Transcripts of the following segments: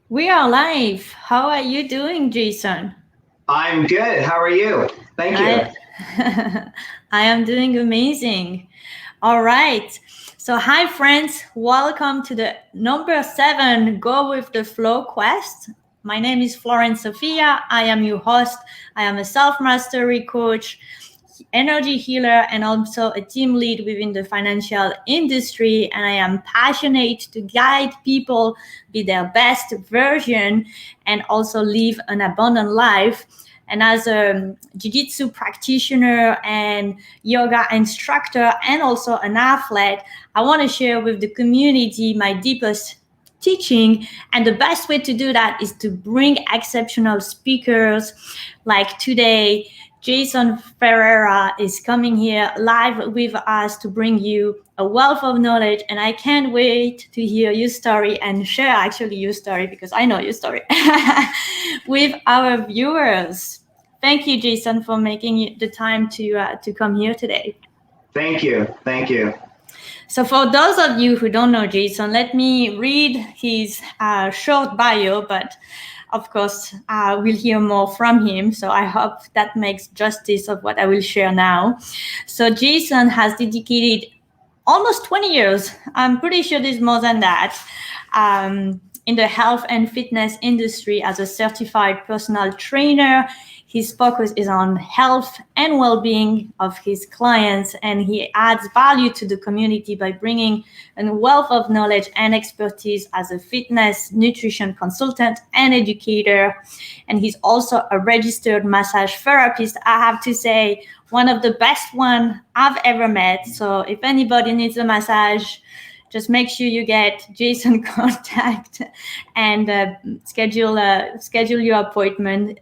We are live. How are you doing, Jason? I'm good. How are you? Thank you. I I am doing amazing. All right. So, hi friends. Welcome to the number 7 Go with the Flow quest. My name is Florence Sophia. I am your host. I am a self-mastery coach, energy healer, and also a team lead within the financial industry. And I am passionate to guide people be their best version and also live an abundant life. And as a jiu-jitsu practitioner and yoga instructor and also an athlete, I want to share with the community my deepest teaching. And the best way to do that is to bring exceptional speakers like today. Jason Ferreira is coming here live with us to bring you a wealth of knowledge, and I can't wait to hear your story and share actually your story because I know your story with our viewers. Thank you, Jason, for making the time to come here today. Thank you. Thank you. So for those of you who don't know Jason, let me read his short bio, but of course, we'll hear more from him. So I hope that makes justice of what I will share now. So Jason has dedicated almost 20 years. I'm pretty sure there's more than that. In the health and fitness industry as a certified personal trainer. His focus is on health and well-being of his clients, and he adds value to the community by bringing a wealth of knowledge and expertise as a fitness, nutrition consultant and educator. And he's also a registered massage therapist. I have to say, one of the best one I've ever met. So if anybody needs a massage, just make sure you get Jason contact and schedule your appointment.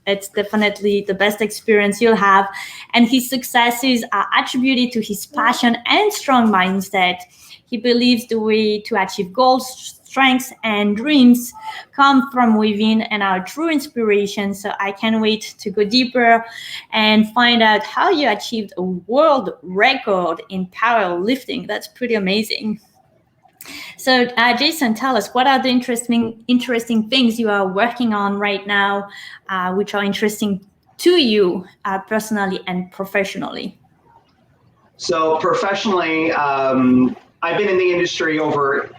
It's definitely the best experience you'll have. And his successes are attributed to his passion and strong mindset. He believes the way to achieve goals, strengths, and dreams come from within and are true inspiration. So I can't wait to go deeper and find out how you achieved a world record in powerlifting. That's pretty amazing. So, Jason, tell us, what are the interesting things you are working on right now, which are interesting to you personally and professionally? So professionally, I've been in the industry over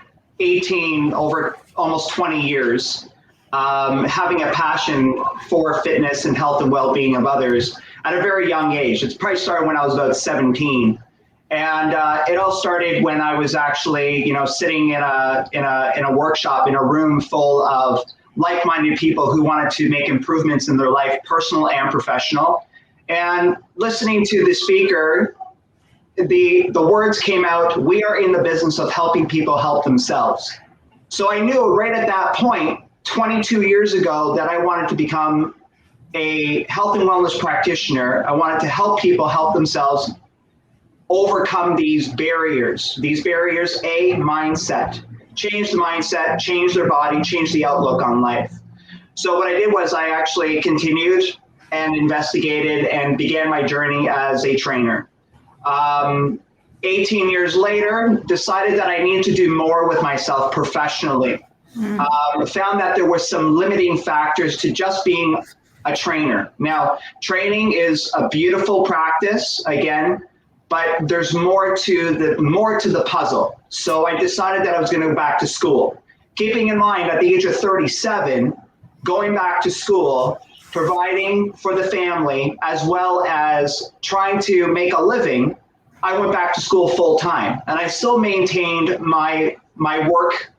almost 20 years, having a passion for fitness and health and well-being of others at a very young age. It's probably started when I was about 17. And it all started when I was actually, sitting in a workshop in a room full of like-minded people who wanted to make improvements in their life, personal and professional. And listening to the speaker, the words came out, "We are in the business of helping people help themselves." So I knew right at that point, 22 years ago, that I wanted to become a health and wellness practitioner. I wanted to help people help themselves overcome these barriers. Mindset. Change the mindset, change their body, change the outlook on life. So what I did was I actually continued and investigated and began my journey as a trainer. 18 years later, decided that I needed to do more with myself professionally. Found that there were some limiting factors to just being a trainer. Now, training is a beautiful practice, again, but there's more to the puzzle. So I decided that I was going to go back to school. Keeping in mind, at the age of 37, going back to school, providing for the family, as well as trying to make a living, I went back to school full time. And I still maintained my work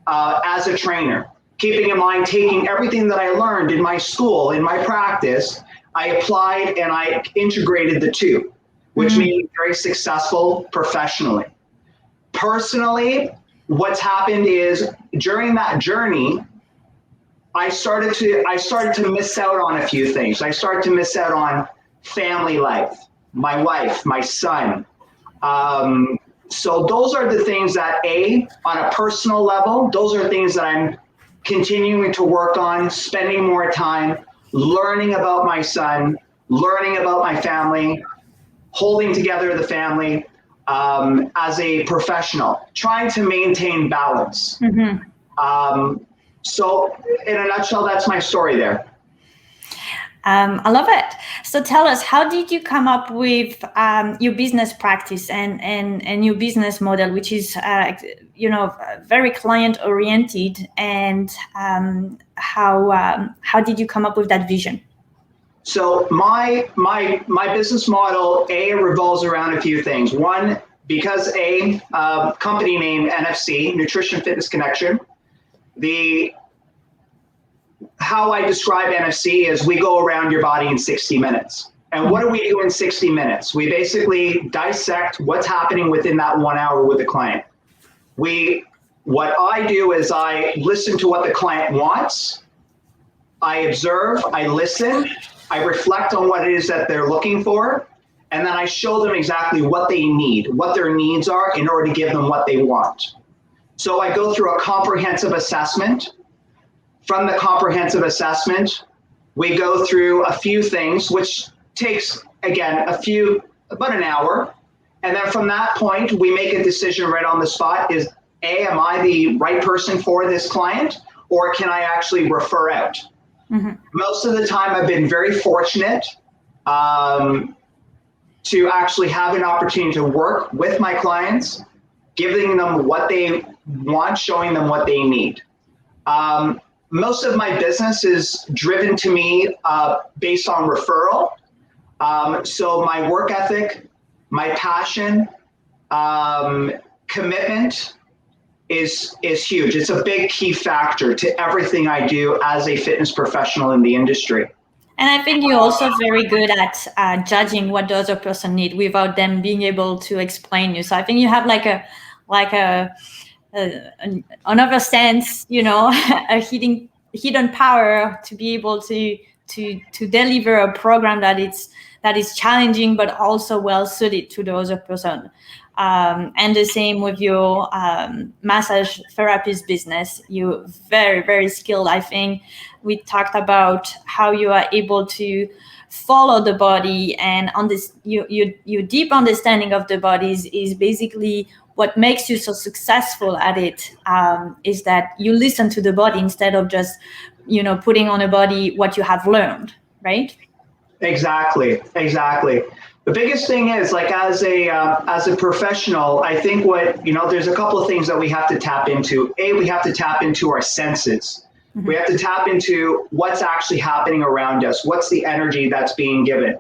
as a trainer. Keeping in mind, taking everything that I learned in my school, in my practice, I applied and I integrated the two, which made me very successful professionally. Personally, what's happened is during that journey, I started to miss out on a few things. I started to miss out on family life, my wife, my son. So those are the things that, on a personal level, those are things that I'm continuing to work on, spending more time, learning about my son, learning about my family, holding together the family as a professional, trying to maintain balance. So in a nutshell, that's my story there. I love it. So tell us, how did you come up with your business practice and your business model, which is, very client oriented, and how did you come up with that vision? So my business model, revolves around a few things. One, because company name NFC, Nutrition Fitness Connection, how I describe NFC is we go around your body in 60 minutes. And what do we do in 60 minutes? We basically dissect what's happening within that 1 hour with the client. What I do is I listen to what the client wants. I observe, I listen, I reflect on what it is that they're looking for, and then I show them exactly what they need, what their needs are in order to give them what they want. So I go through a comprehensive assessment. From the comprehensive assessment, we go through a few things, which takes, again, about an hour. And then from that point, we make a decision right on the spot. Am I the right person for this client, or can I actually refer out? Mm-hmm. Most of the time, I've been very fortunate to actually have an opportunity to work with my clients, giving them what they want, showing them what they need. Most of my business is driven to me based on referral. So my work ethic, my passion, commitment is huge. It's a big key factor to everything I do as a fitness professional in the industry. And I think you're also very good at judging what the other person need without them being able to explain you. So I think you have another sense, a hidden power to be able to deliver a program that is challenging but also well suited to the other person. And the same with your massage therapist business. You're very, very skilled. I think we talked about how you are able to follow the body, and on this, your deep understanding of the body is basically what makes you so successful at it. Is that you listen to the body instead of just, putting on a body what you have learned, right? Exactly. The biggest thing is, like, as a professional, I think there's a couple of things that we have to tap into. We have to tap into our senses. Mm-hmm. We have to tap into what's actually happening around us. What's the energy that's being given?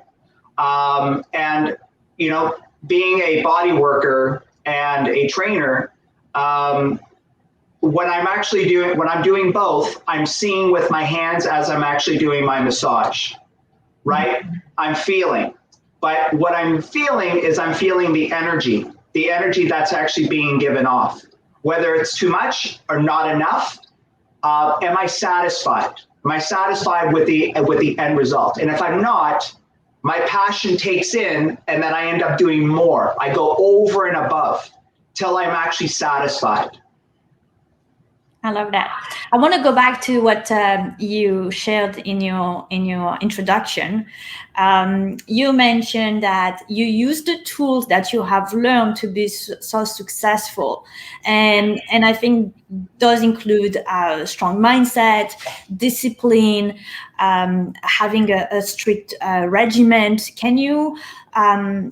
And being a body worker and a trainer, when I'm doing both, I'm seeing with my hands as I'm actually doing my massage, right? Mm-hmm. I'm feeling. But what I'm feeling is I'm feeling the energy that's actually being given off, whether it's too much or not enough. Am I satisfied? Am I satisfied with the end result? And if I'm not, my passion takes in, and then I end up doing more. I go over and above till I'm actually satisfied. I love that. I want to go back to what you shared in your introduction. You mentioned that you use the tools that you have learned to be so successful, and I think those include strong mindset, discipline, having a strict regiment. Can you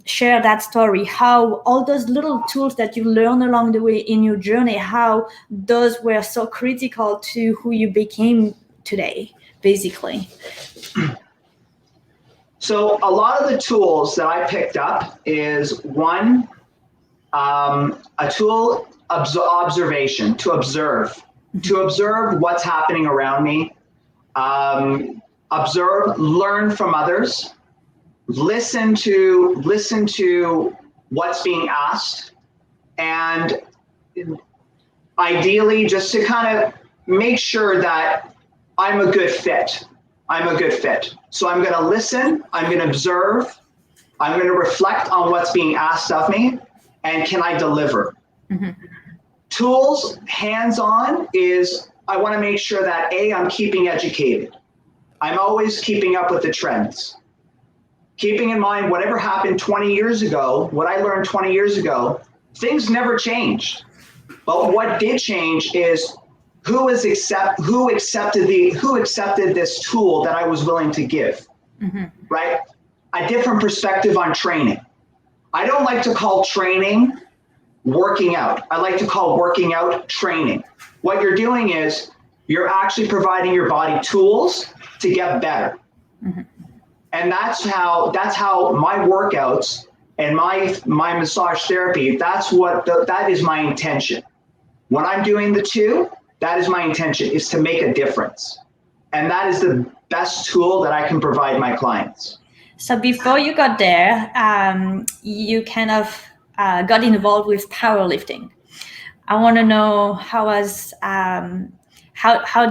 share that story, how all those little tools that you learn along the way in your journey, how those were so critical to who you became today, basically? So a lot of the tools that I picked up is one, a tool, observation, to observe what's happening around me, observe, learn from others, listen to what's being asked, and ideally just to kind of make sure that I'm a good fit. So I'm going to listen, I'm going to observe, I'm going to reflect on what's being asked of me, and can I deliver? Mm-hmm. Tools, hands-on, is I want to make sure that I'm keeping educated. I'm always keeping up with the trends. Keeping in mind whatever happened 20 years ago, what I learned 20 years ago, things never changed. But what did change is who accepted this tool that I was willing to give, right? A different perspective on training. I don't like to call training working out. I like to call working out training. What you're doing is you're actually providing your body tools to get better. And that's how my workouts and my massage therapy, that is my intention. When I'm doing the two, that is my intention, is to make a difference. And that is the best tool that I can provide my clients. So before you got there, you kind of got involved with powerlifting. I want to know how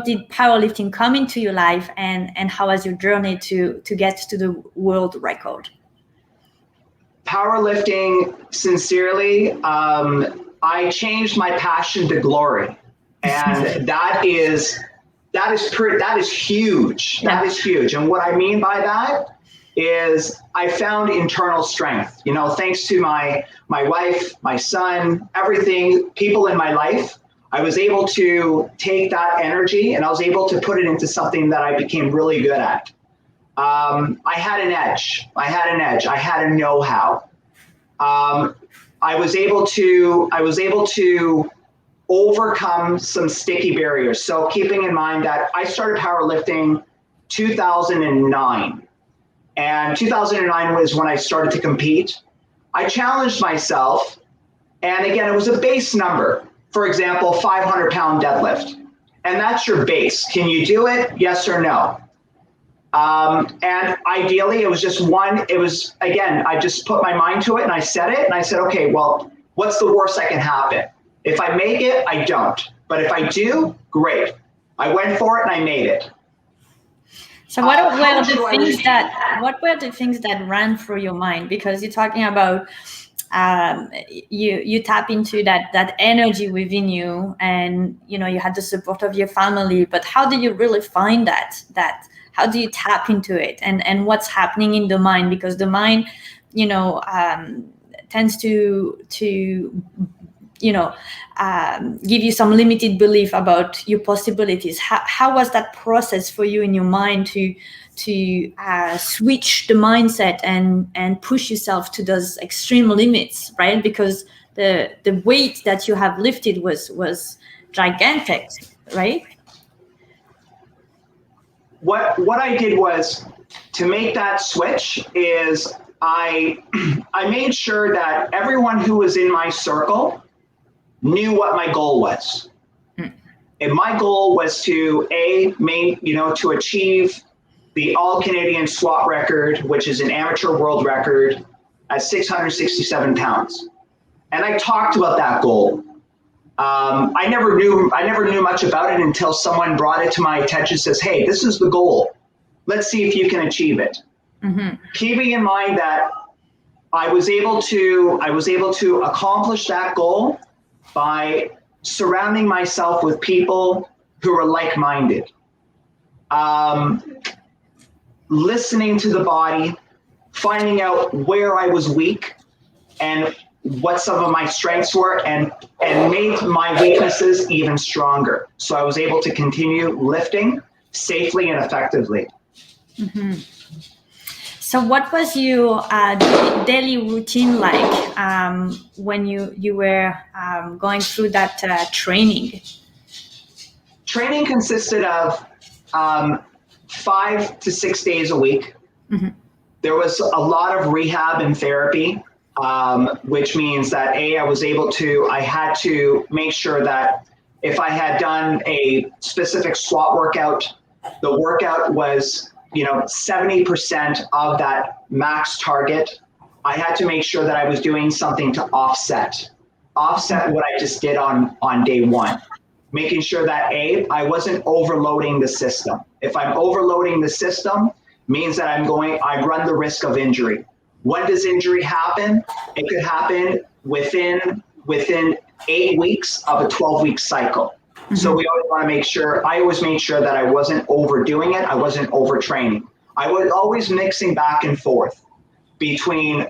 did powerlifting come into your life, and how was your journey to get to the world record? Powerlifting, sincerely, I changed my passion to glory, and that is huge. Yeah. That is huge. And what I mean by that is I found internal strength. You know, thanks to my wife, my son, everything, people in my life, I was able to take that energy and I was able to put it into something that I became really good at. I had an edge. I had a know-how. I was able to overcome some sticky barriers. So keeping in mind that I started powerlifting 2009. And 2009 was when I started to compete. I challenged myself. And again, it was a base number. For example, 500-pound deadlift. And that's your base. Can you do it? Yes or no? And ideally, it was just one. It was, again, I just put my mind to it and I said it. And I said, okay, well, what's the worst that can happen? If I make it, I don't. But if I do, great. I went for it and I made it. So what were the things that ran through your mind? Because you're talking about you tap into that energy within you, and you know you had the support of your family. But how do you really find that? How do you tap into it? And what's happening in the mind? Because the mind, you know, tends to give you some limited belief about your possibilities. How was that process for you in your mind to switch the mindset and push yourself to those extreme limits, right? Because the weight that you have lifted was gigantic, right? What I did was to make that switch is I made sure that everyone who was in my circle knew what my goal was. And my goal was to to achieve the all Canadian squat record, which is an amateur world record at 667 pounds. And I talked about that goal. I never knew much about it until someone brought it to my attention, says, hey, this is the goal. Let's see if you can achieve it. Keeping in mind that I was able to accomplish that goal by surrounding myself with people who are like-minded, listening to the body, finding out where I was weak and what some of my strengths were, and made my weaknesses even stronger. So I was able to continue lifting safely and effectively. So what was your daily routine like when you were going through that training? Training consisted of 5 to 6 days a week. There was a lot of rehab and therapy, which means that I had to make sure that if I had done a specific squat workout, the workout was 70% of that max target. I had to make sure that I was doing something to offset what I just did on day one, making sure that I wasn't overloading the system. If I'm overloading the system, means that I run the risk of injury. When does injury happen? It could happen within 8 weeks of a 12-week cycle. So we always want to make sure, I always made sure that I wasn't overdoing it. I wasn't overtraining. I was always mixing back and forth between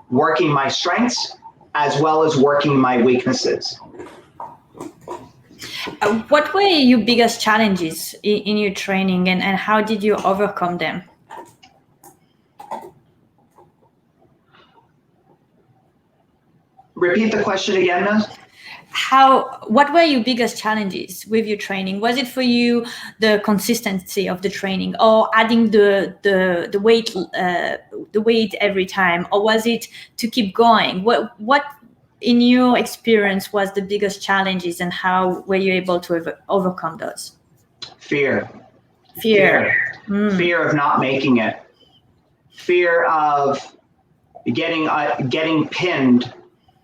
working my strengths as well as working my weaknesses. What were your biggest challenges in your training, and how did you overcome them? Repeat the question again, Naz. What were your biggest challenges with your training? Was it for you the consistency of the training, or adding the weight every time, or was it to keep going? What in your experience was the biggest challenges, and how were you able to overcome those? Fear. Mm. Fear of not making it. Fear of getting pinned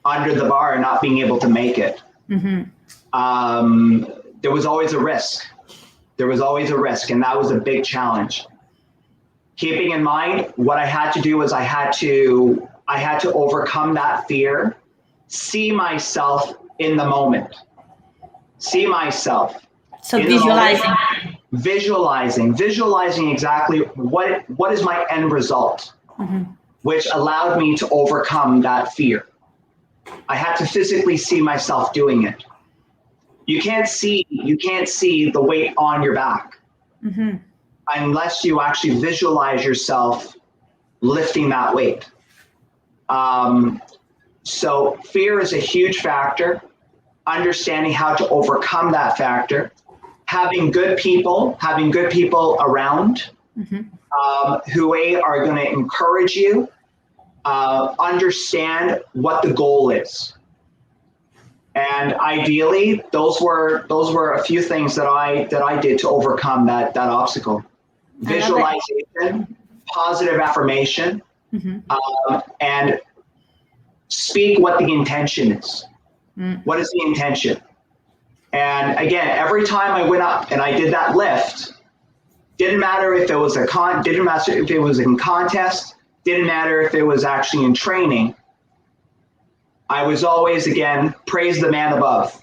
under the bar and not being able to make it. Mm-hmm. There was always a risk. And that was a big challenge. Keeping in mind, what I had to do was I had to overcome that fear, see myself in the moment, so visualizing exactly what is my end result, mm-hmm. which allowed me to overcome that fear. I had to physically see myself doing it. You can't see the weight on your back, Mm-hmm. unless you actually visualize yourself lifting that weight. So fear is a huge factor. Understanding how to overcome that factor, having good people around, Mm-hmm. who are going to encourage you, understand what the goal is. And ideally, those were a few things that I did to overcome that obstacle. Visualization, positive affirmation, mm-hmm. And speak what the intention is. Mm. What is the intention? And again, every time I went up and I did that lift, didn't matter if it was didn't matter if it was in contest, didn't matter if it was actually in training. I was always, again, praise the man above.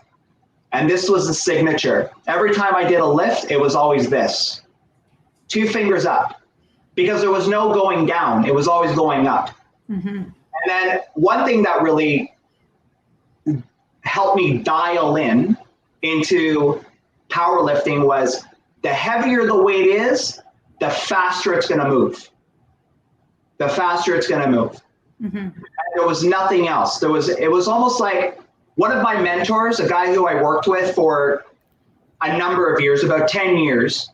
And this was the signature. Every time I did a lift, it was always this. 2 fingers up. Because there was no going down. It was always going up. Mm-hmm. And then one thing that really helped me dial into powerlifting was the heavier the weight is, the faster it's going to move. Mm-hmm. And there was nothing else. It was almost like one of my mentors, a guy who I worked with for a number of years, about 10 years,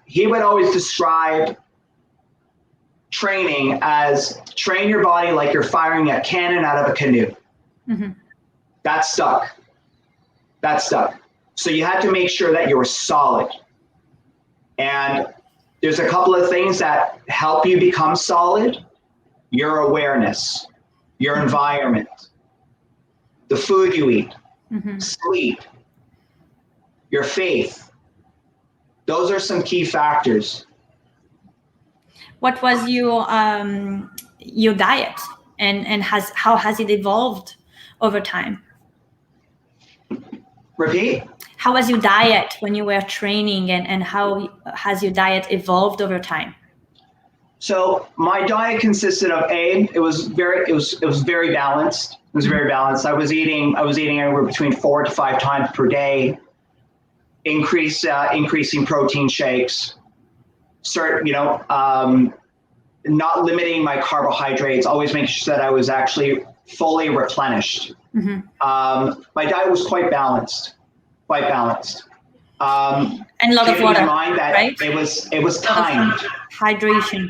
he would always describe training as train your body like you're firing a cannon out of a canoe. Mm-hmm. That stuck. So you had to make sure that you were solid. And there's a couple of things that help you become solid. Your awareness, your environment, the food you eat, Mm-hmm. sleep, your faith. Those are some key factors. What was your diet, and how has it evolved over time? Repeat? How was your diet when you were training, and how has your diet evolved over time? So my diet consisted of it was very balanced. It was very balanced. I was eating anywhere between 4 to 5 times per day. Increasing protein shakes. Not limiting my carbohydrates. Always making sure that I was actually fully replenished. Mm-hmm. My diet was quite balanced. And a lot of water. Keeping in mind that, right? It was timed. Hydration.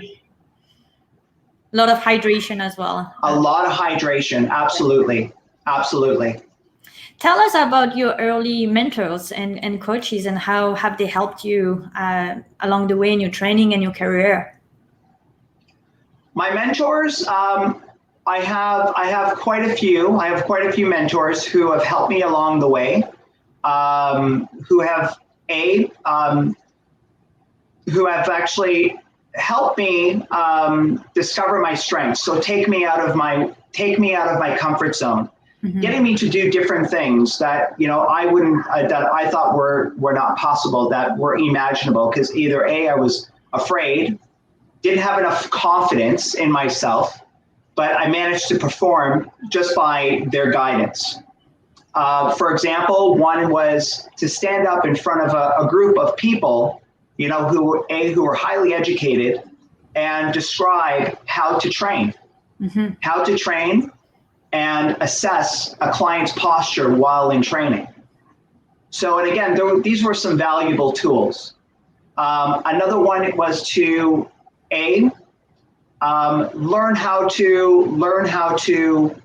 A lot of hydration as well. A lot of hydration, absolutely. Tell us about your early mentors and coaches, and how have they helped you along the way in your training and your career? My mentors, I have quite a few. I have quite a few mentors who have helped me along the way, who have actually helped me discover my strengths. So take me out of my comfort zone, mm-hmm. getting me to do different things that that I thought were not possible, that were imaginable. Because either I was afraid, didn't have enough confidence in myself, but I managed to perform just by their guidance. For example, one was to stand up in front of a group of people, who were highly educated, and describe how to train, and assess a client's posture while in training. So, and again, these were some valuable tools. Another one was to learn how to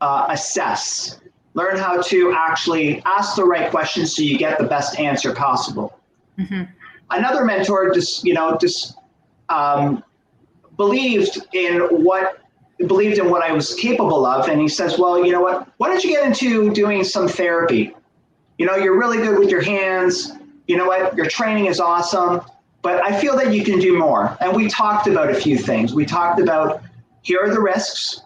assess, learn how to actually ask the right questions so you get the best answer possible. Another mentor believed in what I was capable of, and he says, well, you know what? Why don't you get into doing some therapy? You're really good with your hands. You know what? Your training is awesome, but I feel that you can do more. And we talked about a few things. We talked about, here are the risks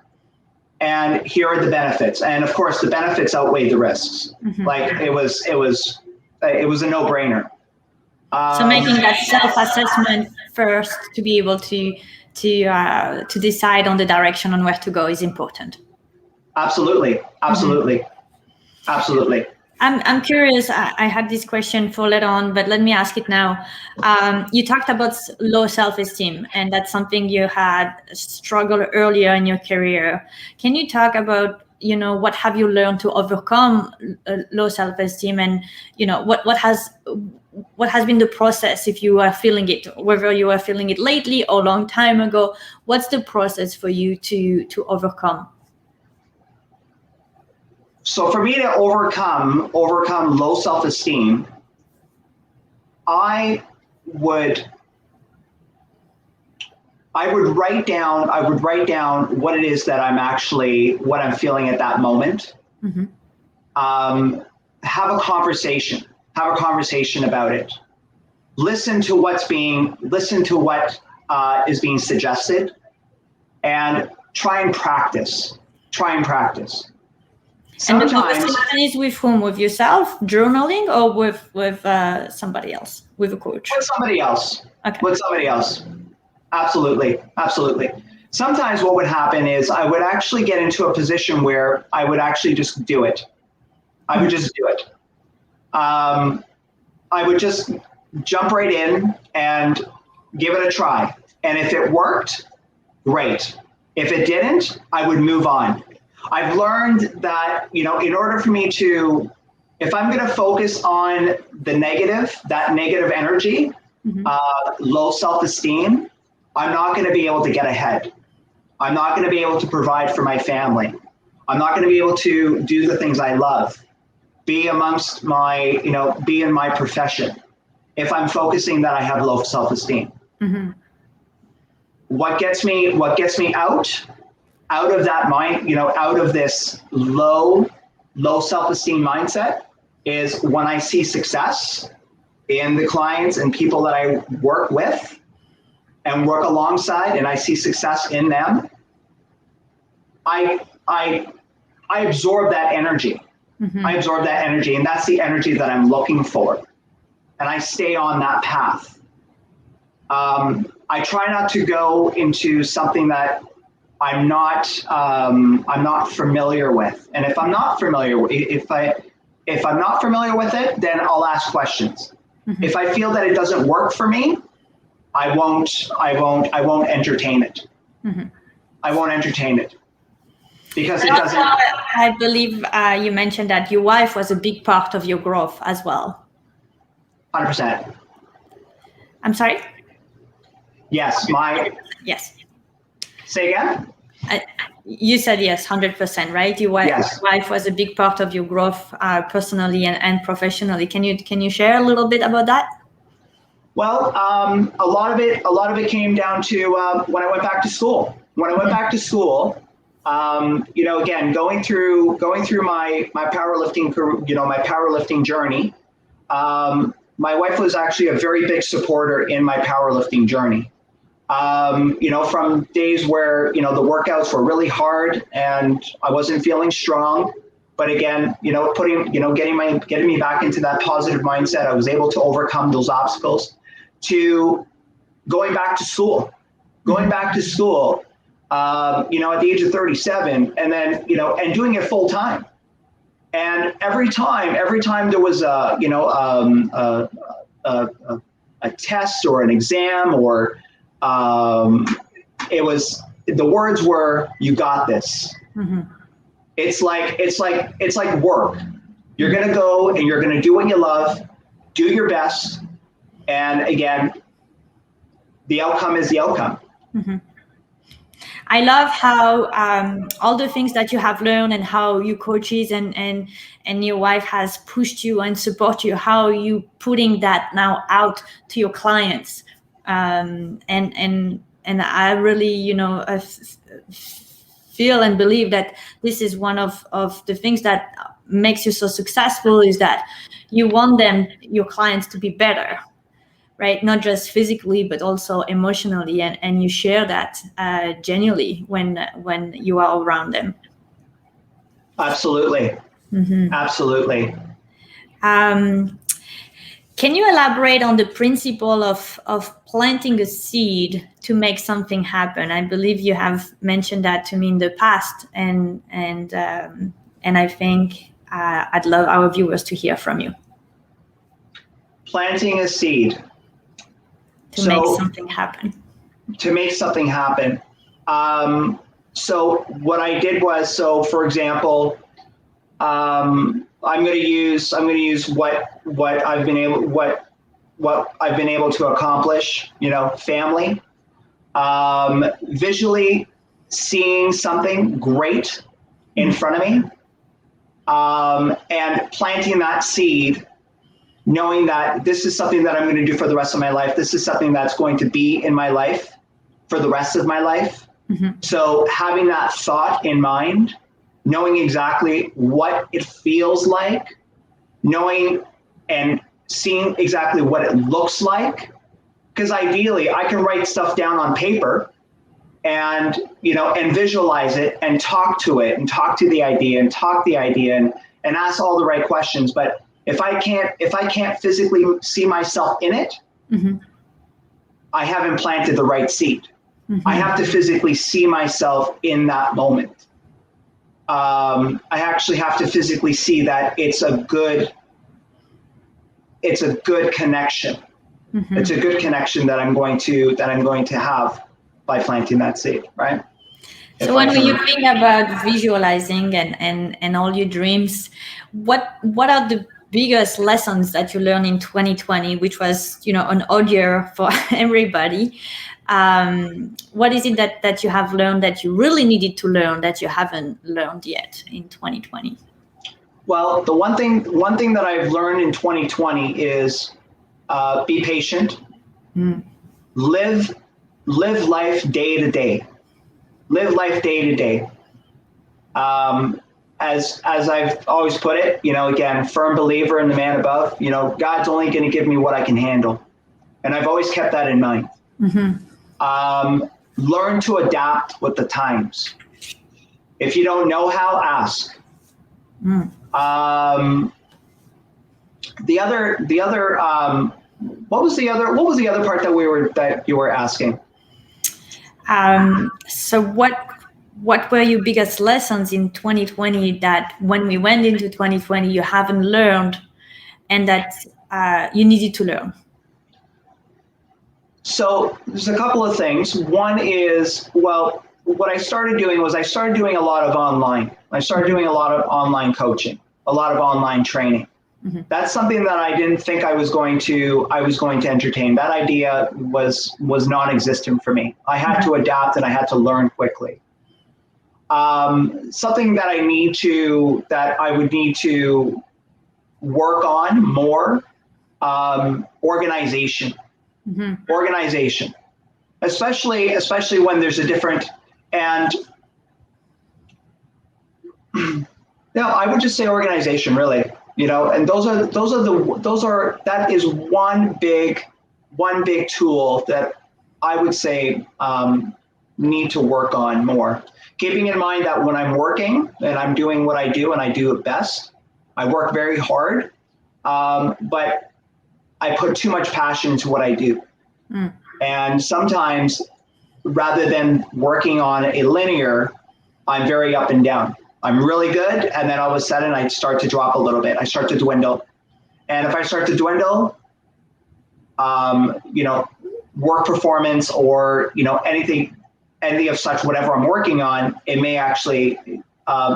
and here are the benefits. And of course, the benefits outweigh the risks. Like it was a no-brainer. So making that self-assessment first to be able to decide on the direction on where to go is important. Absolutely. I'm curious. I had this question for later on, but let me ask it now. You talked about low self-esteem, and that's something you had struggled earlier in your career. Can you talk about, what have you learned to overcome low self-esteem, and what has been the process if you are feeling it, whether you are feeling it lately or a long time ago? What's the process for you to overcome? So for me to overcome low self-esteem, I would write down what it is that what I'm feeling at that moment. Have a conversation about it. Listen to what is being suggested, and try and practice. Sometimes, and the conversation is with whom? With yourself, journaling, or with somebody else, with a coach? With somebody else. Okay. With somebody else. Absolutely. Sometimes what would happen is I would actually get into a position where I would actually just do it. I would just do it. I would just jump right in and give it a try. And if it worked, great. If it didn't, I would move on. I've learned that, in order for me if I'm going to focus on that negative energy, low self-esteem, I'm not going to be able to get ahead. I'm not going to be able to provide for my family. I'm not going to be able to do the things I love, be in my profession, if I'm focusing that I have low self-esteem. What gets me out of that mind, out of this low self-esteem mindset, is when I see success in the clients and people that I work with and work alongside, and I see success in them, I absorb that energy. I absorb that energy, and that's the energy that I'm looking for. And I stay on that path. I try not to go into something that I'm not familiar with. And if I'm not familiar with it, then I'll ask questions. If I feel that it doesn't work for me, I won't entertain it. I won't entertain it because it doesn't. I believe you mentioned that your wife was a big part of your growth as well. 100%. I'm sorry? Yes. Yes. Say again? You said yes, 100%, right? Your wife was a big part of your growth personally and professionally. Can you share a little bit about that? Well, a lot of it came down to when I went back to school. Again, going through my powerlifting journey. My wife was actually a very big supporter in my powerlifting journey. From days where, the workouts were really hard and I wasn't feeling strong, but again, getting me back into that positive mindset, I was able to overcome those obstacles, to going back to school, at the age of 37, and then, and doing it full time. And every time there was a test or an exam, or the words were, "You got this." Mm-hmm. It's like work. You're going to go and you're going to do what you love, do your best. And again, the outcome is the outcome. Mm-hmm. I love how all the things that you have learned and how your coaches and your wife has pushed you and support you, how you putting that now out to your clients. And I really, feel and believe that this is one of the things that makes you so successful, is that you want your clients to be better, right? Not just physically, but also emotionally. And you share that genuinely when you are around them. Absolutely. Mm-hmm. Absolutely. Can you elaborate on the principle of planting a seed to make something happen? I believe you have mentioned that to me in the past, and I think I'd love our viewers to hear from you. Planting a seed to make something happen. To make something happen. So what I did was, for example, I'm going to use what I've been able to accomplish. Family, visually seeing something great in front of me, and planting that seed, knowing that this is something that I'm going to do for the rest of my life. This is something that's going to be in my life for the rest of my life. Mm-hmm. So having that thought in mind, knowing exactly what it feels like, knowing and seeing exactly what it looks like, because ideally I can write stuff down on paper and visualize it and talk to it and talk to the idea and and ask all the right questions. But if I can't physically see myself in it, mm-hmm. I haven't planted the right seed. Mm-hmm. I have to physically see myself in that moment. I actually have to physically see that it's a good connection. Mm-hmm. It's a good connection that I'm going to have by planting that seed, right? So when you think about visualizing and all your dreams, what are the biggest lessons that you learned in 2020, which was, an odd year for everybody? What is it that you have learned that you really needed to learn that you haven't learned yet in 2020? Well, the one thing that I've learned in 2020 is be patient, live life day to day. Live life day to day. As I've always put it, again, firm believer in the man above. God's only going to give me what I can handle, and I've always kept that in mind. Mm-hmm. Learn to adapt with the times. If you don't know how, ask. Mm. The other. What was the other part that you were asking? So what were your biggest lessons in 2020 that when we went into 2020 you haven't learned and that you needed to learn? So there's a couple of things. One is, well, what I started doing was a lot of online. I started doing a lot of online coaching, a lot of online training. Mm-hmm. That's something that I didn't think I was going to entertain. That idea was non-existent for me. I had to adapt and I had to learn quickly. Something that I would need to work on more, organization. Mm-hmm. Organization, especially when there's a different, and I would just say organization, really. And that is one big tool that I would say need to work on more. Keeping in mind that when I'm working and I'm doing what I do and I do it best, I work very hard, but I put too much passion into what I do. Mm. And sometimes rather than working on a linear, I'm very up and down. I'm really good. And then all of a sudden I start to drop a little bit. I start to dwindle. And if I start to dwindle, work performance or, anything of such, whatever I'm working on, it may actually,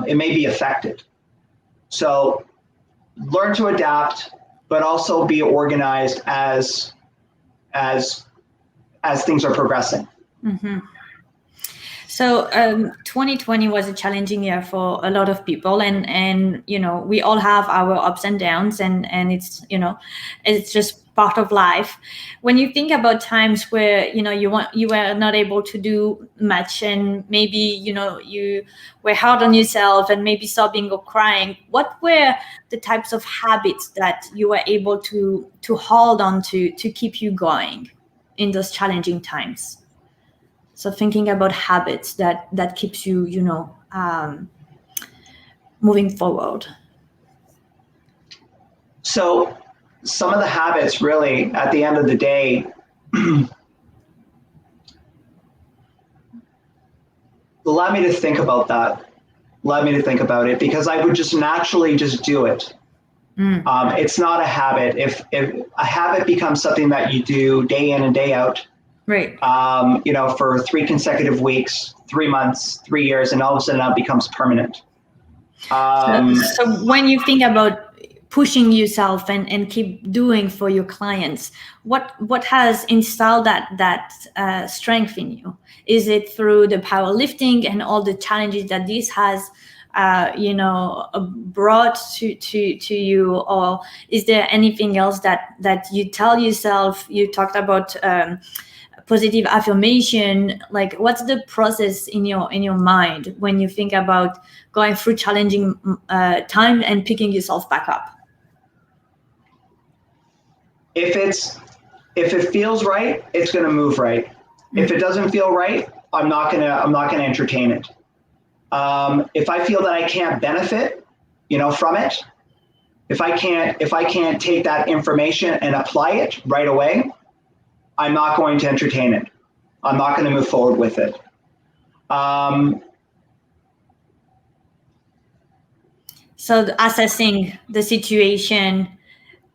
it may be affected. So learn to adapt, but also be organized as things are progressing. Mm-hmm. So 2020 was a challenging year for a lot of people, and we all have our ups and downs, and it's it's just part of life. When you think about times where you were not able to do much, and maybe you were hard on yourself and maybe sobbing or crying, what were the types of habits that you were able to hold on to keep you going in those challenging times? So thinking about habits that keeps you, moving forward. So some of the habits really, at the end of the day, allow me to think about that. Allow me to think about it, because I would just naturally just do it. It's not a habit. If a habit becomes something that you do day in and day out, right? For 3 consecutive weeks, 3 months, 3 years, and all of a sudden that becomes permanent. So when you think about pushing yourself and keep doing for your clients, what has installed that strength in you? Is it through the powerlifting and all the challenges that this has brought to you, or is there anything else that you tell yourself? You talked about positive affirmation. Like, what's the process in your mind when you think about going through challenging time and picking yourself back up? If it feels right, it's going to move right. Mm-hmm. If it doesn't feel right, I'm not gonna entertain it. If I feel that I can't benefit, from it, if I can't take that information and apply it right away, I'm not going to entertain it. I'm not going to move forward with it. So assessing the situation,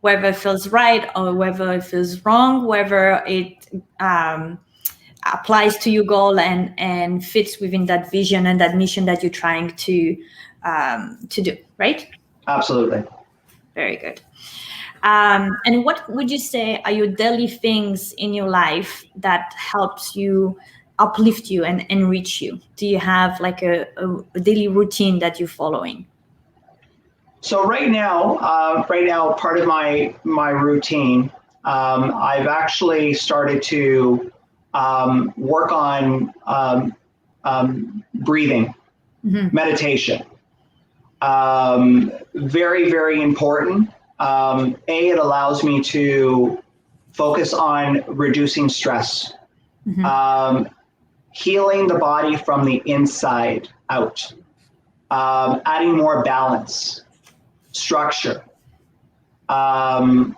whether it feels right or whether it feels wrong, whether it applies to your goal and fits within that vision and that mission that you're trying to do, right? Absolutely. Very good. And what would you say are your daily things in your life that helps you uplift you and enrich you? Do you have like a daily routine that you're following? So right now, part of my routine, I've actually started to work on breathing, mm-hmm. meditation. Very, very important. It allows me to focus on reducing stress, mm-hmm. Healing the body from the inside out, adding more balance, structure. And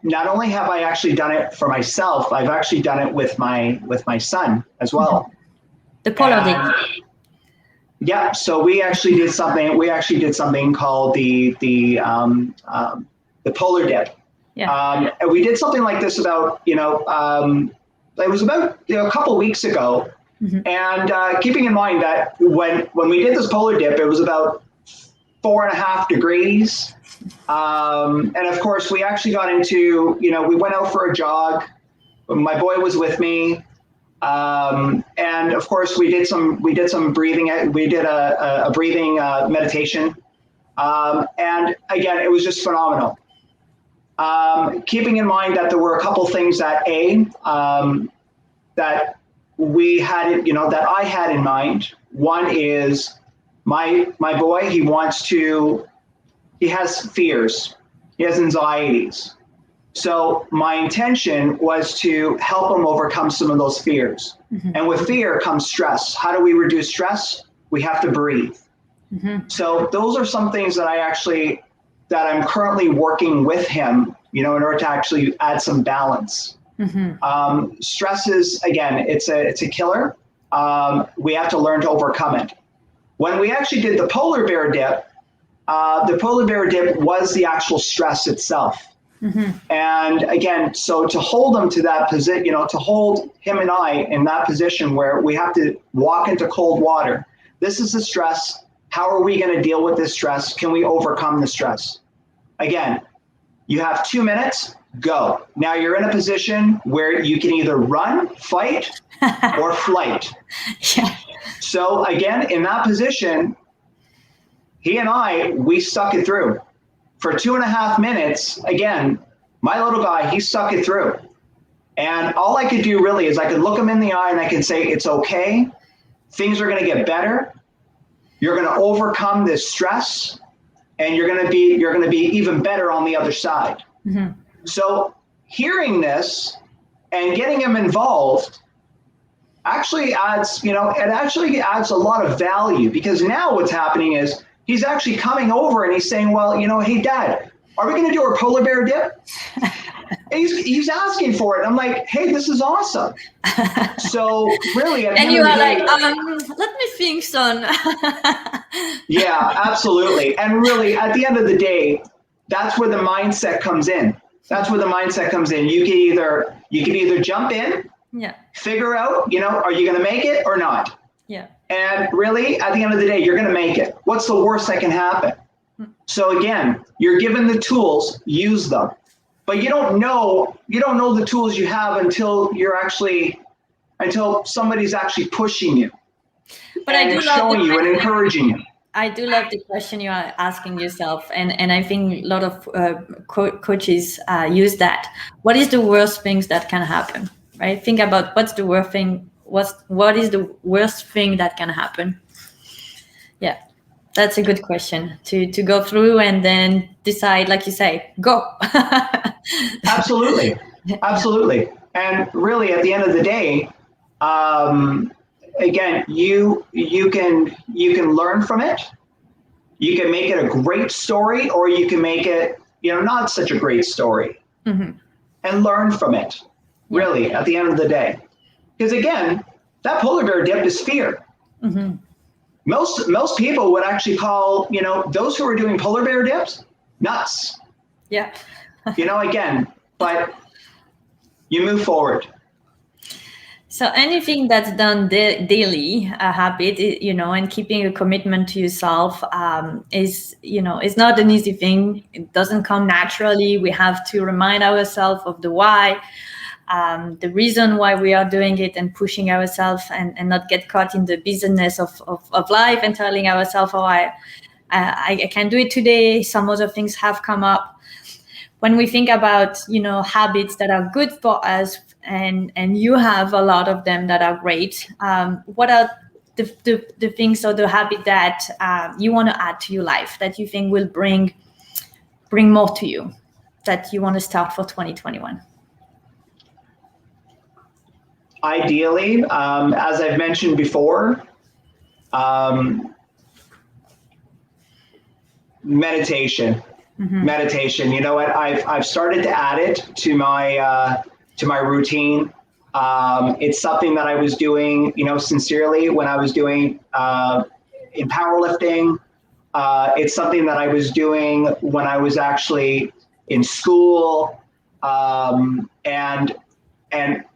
not only have I actually done it for myself, I've actually done it with my son as well. The polar dip. Yeah, so we actually did something called the polar dip. Yeah. And we did something like this about it was about a couple weeks ago. Mm-hmm. And keeping in mind that when we did this polar dip, it was about 4.5 degrees. And of course, we actually got into, we went out for a jog. My boy was with me. And of course, we did some breathing. We did a breathing meditation. And again, it was just phenomenal. Keeping in mind that there were a couple things that that we had, that I had in mind. One is my boy, he has fears, he has anxieties. So my intention was to help him overcome some of those fears. Mm-hmm. And with fear comes stress. How do we reduce stress? We have to breathe. Mm-hmm. So those are some things that I'm currently working with him, in order to actually add some balance. Mm-hmm. Stress is, again, it's a killer. We have to learn to overcome it. When we actually did the polar bear dip was the actual stress itself. And again, so to hold him to that position, to hold him and I in that position where we have to walk into cold water, this is the stress. How are we going to deal with this stress? Can we overcome the stress? Again, you have 2 minutes, go. Now you're in a position where you can either run, fight, or flight. Yeah. So again, in that position, he and we stuck it through. For 2.5 minutes, again, my little guy, he stuck it through. And all I could do really is I could look him in the eye and I can say, it's okay. Things are going to get better. You're going to overcome this stress and you're going to be even better on the other side. So hearing this and getting him involved actually adds, it actually adds a lot of value, because now what's happening is he's actually coming over and he's saying, well, hey, Dad, are we going to do our polar bear dip? And he's asking for it. I'm like, hey, this is awesome. So really, at the and end you of the are day, like, let me think, son. Yeah, absolutely. And really, at the end of the day, that's where the mindset comes in. That's where the mindset comes in. You can either jump in, figure out, are you going to make it or not? Yeah. And really, at the end of the day, you're going to make it. What's the worst that can happen? So again, you're given the tools, use them. But you don't know the tools you have until somebody's actually pushing you, but and showing you and encouraging you. I do love the question you are asking yourself, and I think a lot of coaches use that. What is the worst things that can happen? Right? Think about what's the worst thing. What is the worst thing that can happen? Yeah, that's a good question to go through and then decide, like you say, go. Absolutely. And really, at the end of the day, again, you can learn from it. You can make it a great story, or you can make it, not such a great story, and learn from it. Really, at the end of the day, because again, that polar bear dip is fear. Most people would actually call, those who are doing polar bear dips nuts. Yeah. Again, but you move forward. So anything that's done daily, a habit, and keeping a commitment to yourself is not an easy thing. It doesn't come naturally. We have to remind ourselves of the why, the reason why we are doing it, and pushing ourselves and not get caught in the business of life and telling ourselves, oh, I can do it today. Some other things have come up. When we think about, habits that are good for us, and you have a lot of them that are great, what are the things or the habit that you want to add to your life that you think will bring more to you, that you want to start for 2021? Ideally, as I've mentioned before, meditation. Meditation. You know what? I've started to add it to my routine. It's something that I was doing, sincerely when I was doing in powerlifting. It's something that I was doing when I was actually in school, and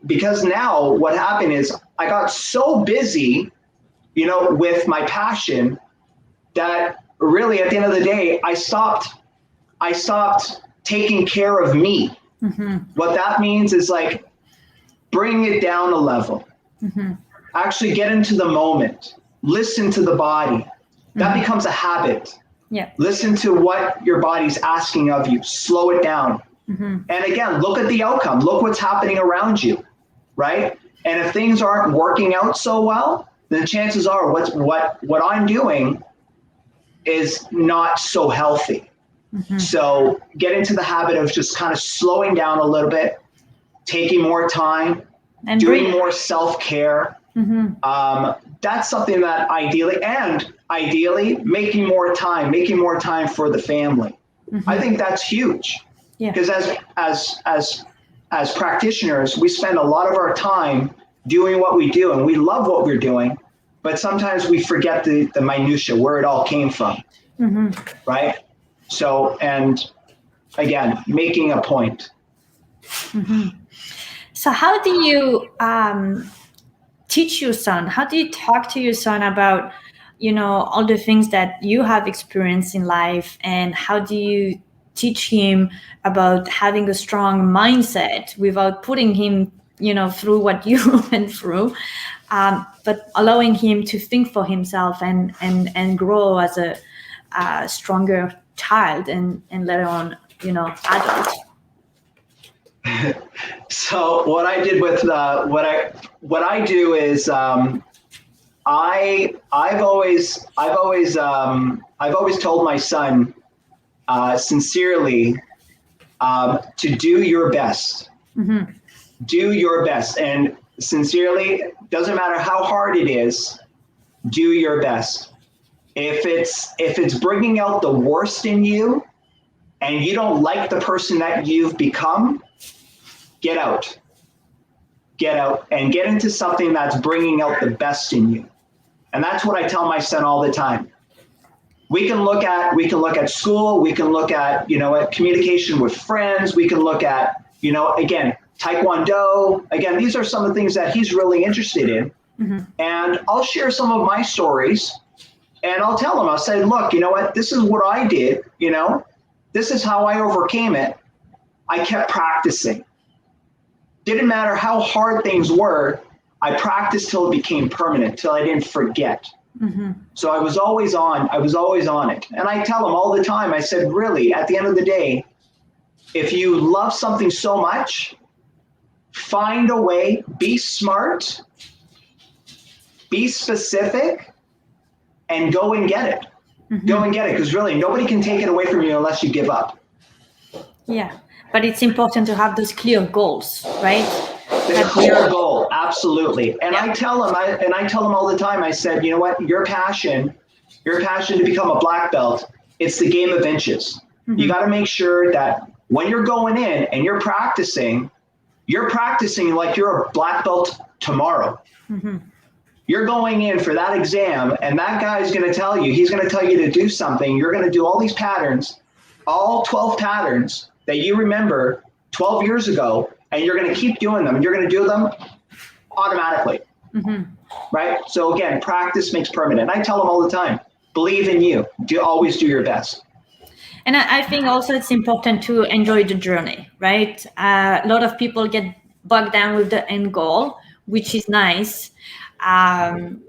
because now what happened is I got so busy, with my passion, that really at the end of the day, I stopped taking care of me. What that means is like, bring it down a level, actually get into the moment, listen to the body. That becomes a habit. Yeah. Listen to what your body's asking of you, slow it down. And again, look at the outcome, look what's happening around you, right? And if things aren't working out so well, then chances are what I'm doing is not so healthy. So get into the habit of just kind of slowing down a little bit, taking more time, and doing more self-care. That's something that ideally making more time for the family. I think that's huge. Because as practitioners, we spend a lot of our time doing what we do, and we love what we're doing, but sometimes we forget the minutia, where it all came from, right? So, and again, making a point. So how do you teach your son? How do you talk to your son about, all the things that you have experienced in life, and how do you teach him about having a strong mindset without putting him, through what you went through, but allowing him to think for himself and grow as a stronger child and later on, adult? So what I did with what I do is I've always told my son sincerely to do your best. Do your best, and sincerely, doesn't matter how hard it is, do your best. If it's bringing out the worst in you and you don't like the person that you've become, get out and get into something that's bringing out the best in you. And that's what I tell my son all the time. We can look at school, we can look at, at communication with friends, we can look at, again, Taekwondo. Again, these are some of the things that he's really interested in. And I'll share some of my stories and I'll tell him, I'll say, look, you know what, this is what I did, this is how I overcame it. I kept practicing. Didn't matter how hard things were, I practiced till it became permanent, till I didn't forget. So I was always on it. And I tell them all the time, I said, really, at the end of the day, if you love something so much, find a way, be smart, be specific, and go and get it. Go and get it, because really nobody can take it away from you unless you give up. Yeah, but it's important to have those clear goals, right? The clear goal, absolutely. And I tell them all the time, I said, you know what, your passion to become a black belt, it's the game of inches. You got to make sure that when you're going in and you're practicing like you're a black belt tomorrow. You're going in for that exam, and that guy's going to tell you, he's going to tell you to do something. You're going to do all these patterns, all 12 patterns that you remember 12 years ago, and you're going to keep doing them. You're going to do them automatically, right? So again, practice makes permanent. I tell them all the time, believe in you. Always do your best. And I think also it's important to enjoy the journey, right? A lot of people get bogged down with the end goal, which is nice. And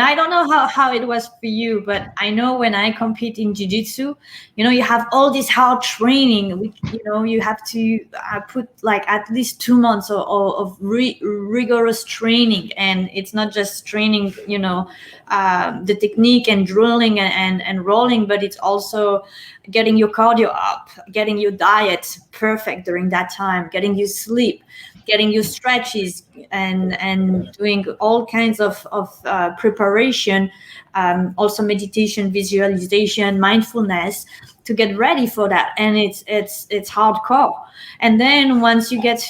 I don't know how it was for you, but I know when I compete in jiu-jitsu, you have all this hard training, which, you have to put like at least 2 months of rigorous training. And it's not just training, the technique and drilling and rolling, but it's also getting your cardio up, getting your diet perfect during that time, getting you sleep, getting your stretches, and doing all kinds of preparation, also meditation, visualization, mindfulness to get ready for that. And it's hardcore. And then once you get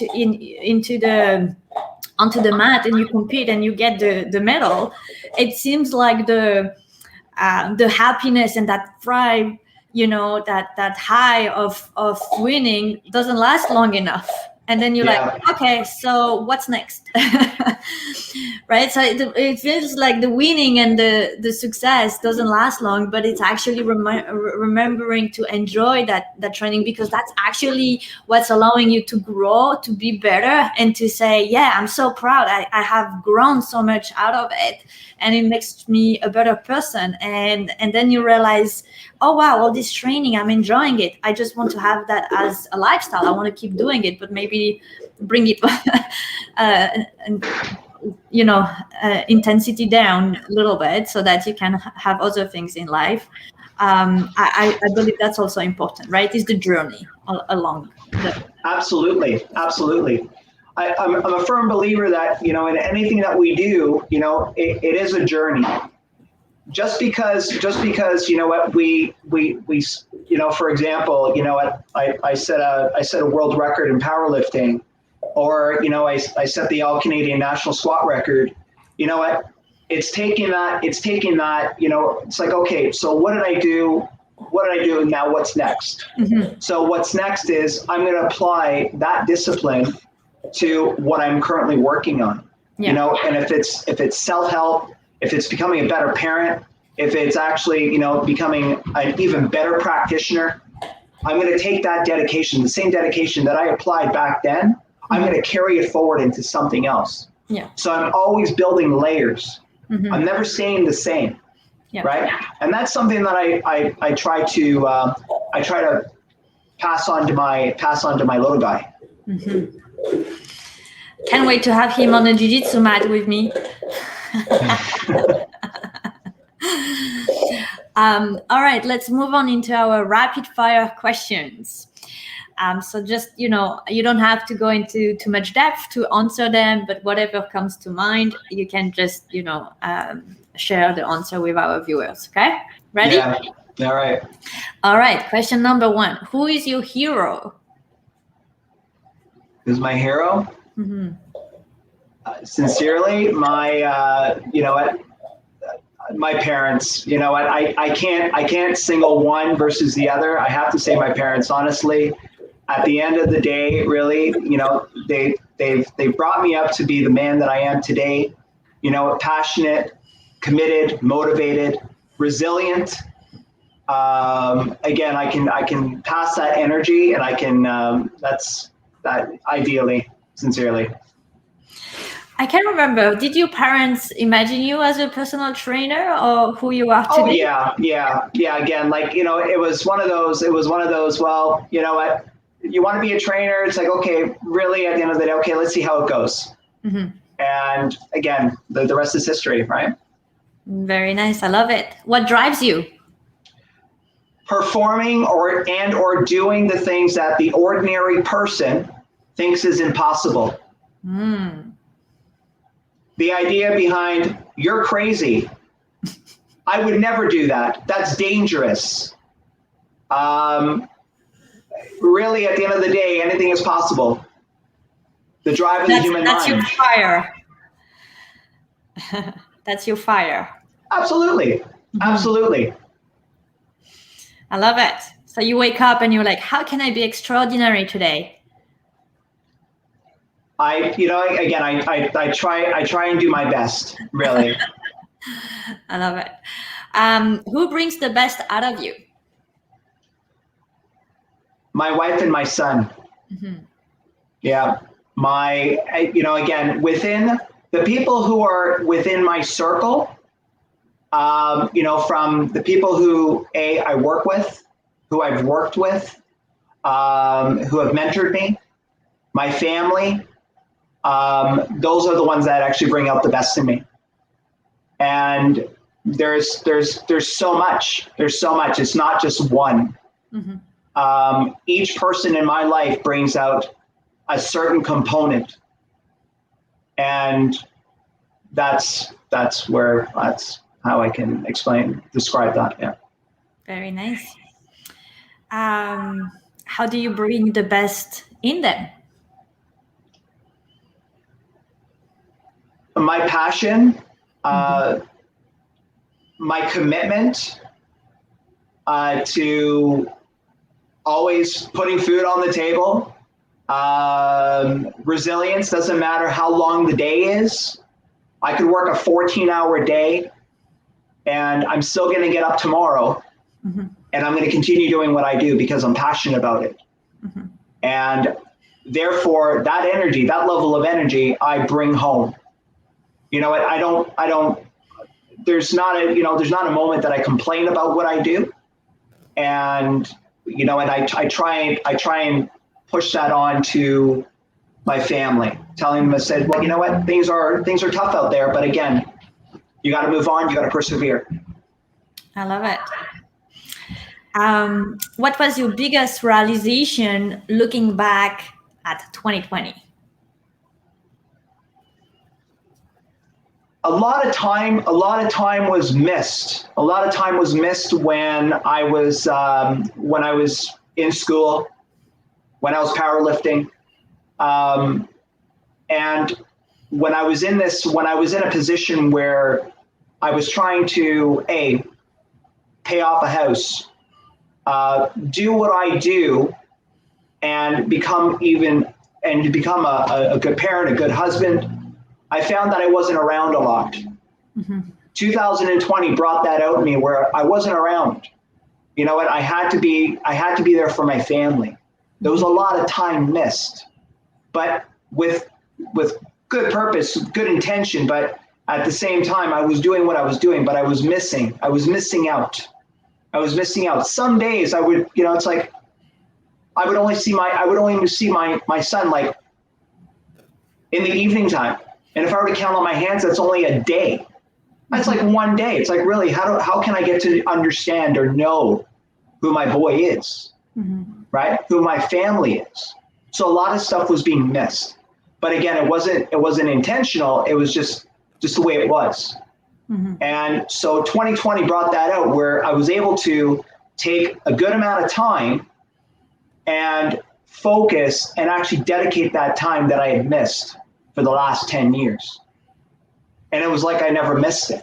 onto the mat and you compete and you get the medal, it seems like the happiness and that thrive, that high of winning doesn't last long enough. And then you're like, okay, so what's next? Right? So it feels like the winning and the success doesn't last long, but it's actually remembering to enjoy that training, because that's actually what's allowing you to grow, to be better, and to say, yeah, I'm so proud. I have grown so much out of it, and it makes me a better person. And then you realize, oh, wow, all this training, I'm enjoying it. I just want to have that as a lifestyle. I want to keep doing it, but maybe bring it, intensity down a little bit so that you can have other things in life. I believe that's also important, right? Is the journey along the... Absolutely. I'm a firm believer that, in anything that we do, it is a journey. Just because what we for example, I set a world record in powerlifting, or I set the all Canadian national squat record. You know what, it's taking that, it's like, okay, so what did I do? What did I do? Now what's next? Mm-hmm. So what's next is I'm going to apply that discipline to what I'm currently working on. Yeah. And if it's self-help, if it's becoming a better parent, if it's actually, becoming an even better practitioner, I'm going to take that dedication, the same dedication that I applied back then, I'm going to carry it forward into something else. Yeah. So I'm always building layers. Mm-hmm. I'm never staying the same. Yeah. Right. And that's something that I try to pass on to my little guy. Mm-hmm. Can't wait to have him on the jiu-jitsu mat with me. All right, let's move on into our rapid fire questions. So just, you don't have to go into too much depth to answer them, but whatever comes to mind, you can just, share the answer with our viewers. Okay, ready? Yeah. All right. All right. Question number 1: who is your hero? Who's my hero? Mm-hmm. Sincerely, my my parents. I can't single one versus the other. I have to say my parents. Honestly, at the end of the day, really, they've brought me up to be the man that I am today. Passionate, committed, motivated, resilient. Again, I can pass that energy, and I can. That's that. Ideally, sincerely. I can't remember. Did your parents imagine you as a personal trainer, or who you are today? Oh yeah. Again, it was one of those. Well, you know what? You want to be a trainer? It's like, okay, really. At the end of the day, okay, let's see how it goes. Mm-hmm. And again, the rest is history, right? Very nice. I love it. What drives you? Performing or doing the things that the ordinary person thinks is impossible. Mm. The idea behind, you're crazy. I would never do that. That's dangerous. Really, at the end of the day, anything is possible. The drive of the human mind. That's your fire. That's your fire. Absolutely. Mm-hmm. Absolutely. I love it. So you wake up and you're like, how can I be extraordinary today? I try and do my best, really. I love it. Who brings the best out of you? My wife and my son. Mm-hmm. Yeah. Again, within the people who are within my circle, from the people who I work with, who I've worked with, who have mentored me, my family, those are the ones that actually bring out the best in me. And there's so much. There's so much. It's not just one. Mm-hmm. Each person in my life brings out a certain component, and that's how I can describe that. Yeah. Very nice. How do you bring the best in them? My passion, mm-hmm. My commitment to always putting food on the table, resilience, doesn't matter how long the day is. I could work a 14-hour day and I'm still going to get up tomorrow, mm-hmm. and I'm going to continue doing what I do because I'm passionate about it. Mm-hmm. And therefore that energy, that level of energy, I bring home. I don't, there's not a moment that I complain about what I do. And, and I try and push that on to my family, telling them, I said, well, you know what, things are tough out there, but again, you got to move on. You got to persevere. I love it. What was your biggest realization looking back at 2020? A lot of time was missed. A lot of time was missed when I was in school, when I was powerlifting, and when I was in a position where I was trying to pay off a house, do what I do, and become a good parent, a good husband. I found that I wasn't around a lot. 2020 brought that out in me where I wasn't around. You know what? I had to be there for my family. There was a lot of time missed, but with good purpose, good intention. But at the same time, I was doing what I was doing, but I was missing out. Some days I would, it's like I would only see my son like in the evening time. And if I were to count on my hands, that's only a day. That's like one day. It's like, really, how can I get to understand or know who my boy is, right? Who my family is. So a lot of stuff was being missed. But again, it wasn't intentional. It was just the way it was. And so 2020 brought that out where I was able to take a good amount of time and focus and actually dedicate that time that I had missed for the last 10 years. And it was like I never missed it,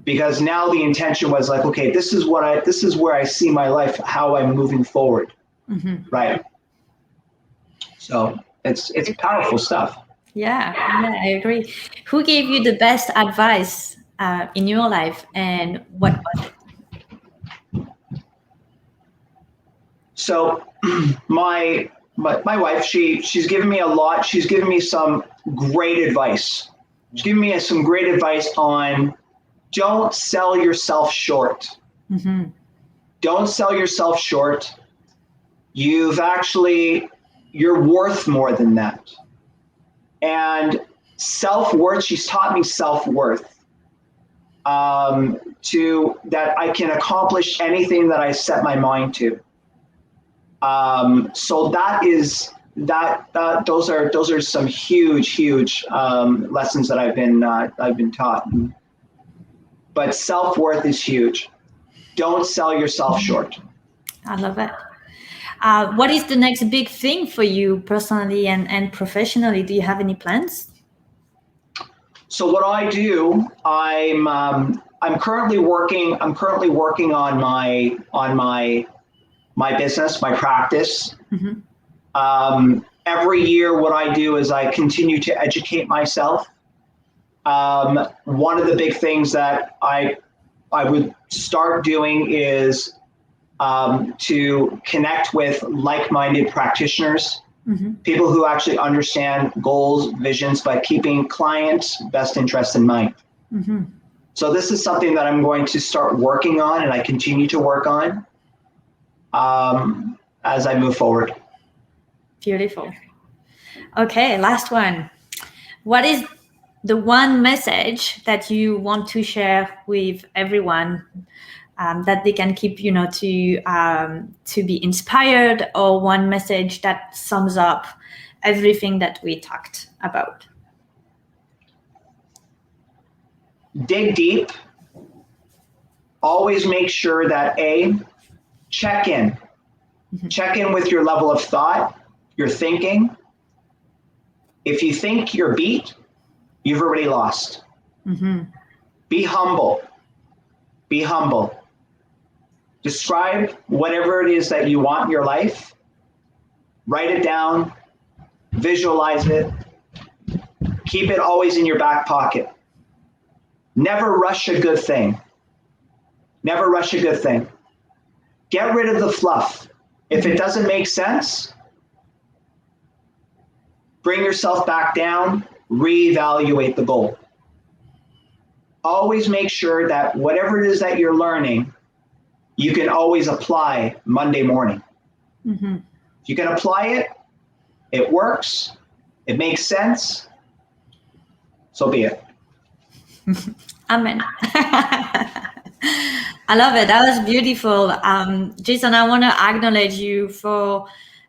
because now the intention was like, okay, this is where I see my life, how I'm moving forward. Right. So it's powerful stuff. Yeah, I agree. Who gave you the best advice in your life, and what was it? So my wife, she's given me a lot. She's given me some great advice. She's given me some great advice on don't sell yourself short. Don't sell yourself short. You're worth more than that. And self-worth, she's taught me self-worth, to that I can accomplish anything that I set my mind to. So those are some huge lessons that I've been taught. But self-worth is huge. Don't sell yourself short. I love it. What is the next big thing for you personally and professionally? Do you have any plans? So what I do, I'm currently working on my business, my practice. Every year, what I do is I continue to educate myself. One of the big things that I would start doing is to connect with like-minded practitioners, people who actually understand goals, visions, by keeping clients' best interests in mind. So this is something that I'm going to start working on, and I continue to work on as I move forward. Beautiful. Okay, last one. What is the one message that you want to share with everyone, that they can keep, to be inspired, or one message that sums up everything that we talked about? Dig deep. Always make sure that check in with your level of thought, your thinking. If you think you're beat, you've already lost. Be humble. Describe whatever it is that you want in your life. Write it down, visualize it, keep it always in your back pocket. Never rush a good thing. Get rid of the fluff. If it doesn't make sense, bring yourself back down, reevaluate the goal. Always make sure that whatever it is that you're learning, you can always apply Monday morning. If you can apply it, it works, it makes sense, so be it. Amen. I love it. That was beautiful. Jason, I want to acknowledge you for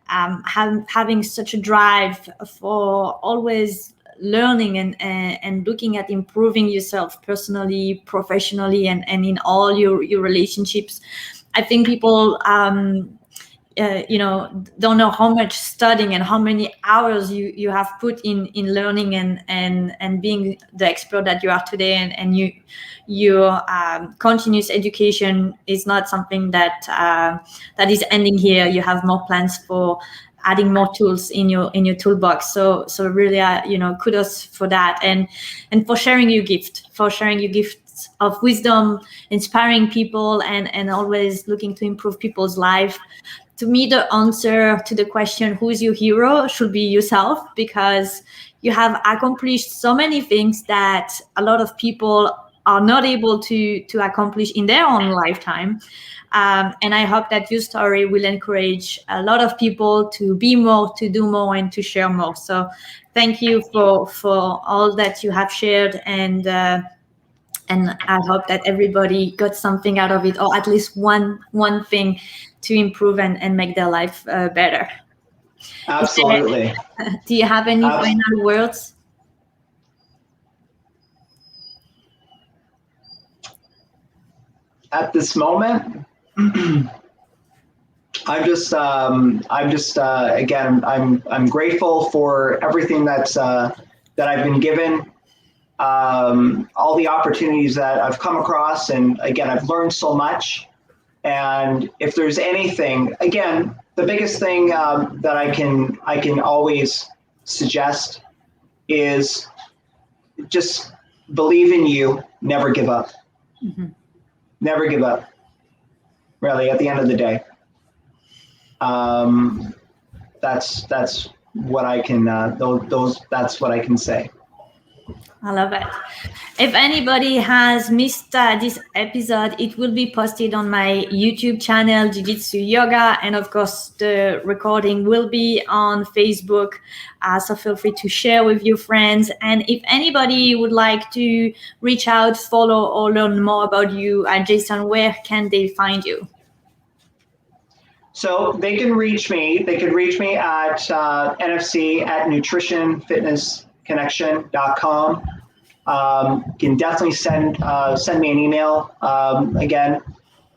having such a drive for always learning and looking at improving yourself personally, professionally, and in all your relationships. I think people, don't know how much studying and how many hours you have put in learning and being the expert that you are today, and your continuous education is not something that is ending here. You have more plans for adding more tools in your toolbox. So really, kudos for that, and for sharing your gifts of wisdom, inspiring people, and always looking to improve people's life. To me, the answer to the question, who is your hero, should be yourself, because you have accomplished so many things that a lot of people are not able to accomplish in their own lifetime. And I hope that your story will encourage a lot of people to be more, to do more, and to share more. So thank you for all that you have shared, and I hope that everybody got something out of it, or at least one thing to improve and make their life better. Absolutely. Do you have any final words? At this moment, I'm just again, I'm grateful for everything that I've been given, all the opportunities that I've come across, and again, I've learned so much. And if there's anything, again, the biggest thing that I can always suggest is just believe in you, never give up. Mm-hmm. Never give up. Really, at the end of the day. That's what I can that's what I can say. I love it. If anybody has missed this episode, it will be posted on my YouTube channel, Jiu-Jitsu Yoga, and of course the recording will be on Facebook, so feel free to share with your friends. And if anybody would like to reach out, follow, or learn more about you, Jason, where can they find you? So they can reach me. They can reach me at NFC at nutritionfitnessconnection.com. Can definitely send me an email. Again,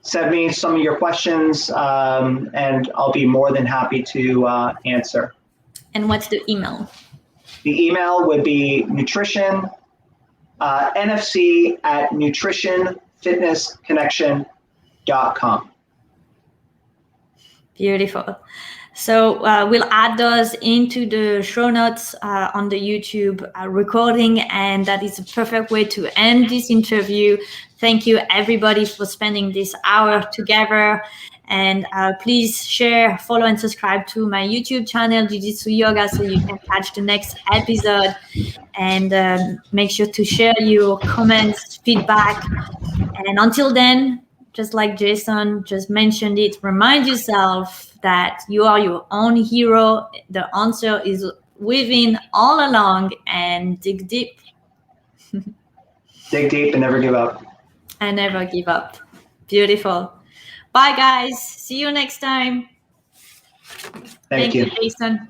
send me some of your questions, and I'll be more than happy to answer. And what's the email? The email would be NFC at nutritionfitnessconnection.com. Beautiful. So we'll add those into the show notes on the YouTube recording, and that is a perfect way to end this interview. Thank you, everybody, for spending this hour together. And please share, follow, and subscribe to my YouTube channel, Jiu-Jitsu Yoga, so you can catch the next episode. And make sure to share your comments, feedback. And until then, just like Jason just mentioned it, remind yourself that you are your own hero. The answer is within all along, and dig deep. Dig deep and never give up. And never give up. Beautiful. Bye, guys. See you next time. Thank you, Jason.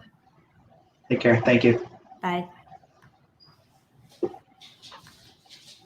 Take care. Thank you. Bye.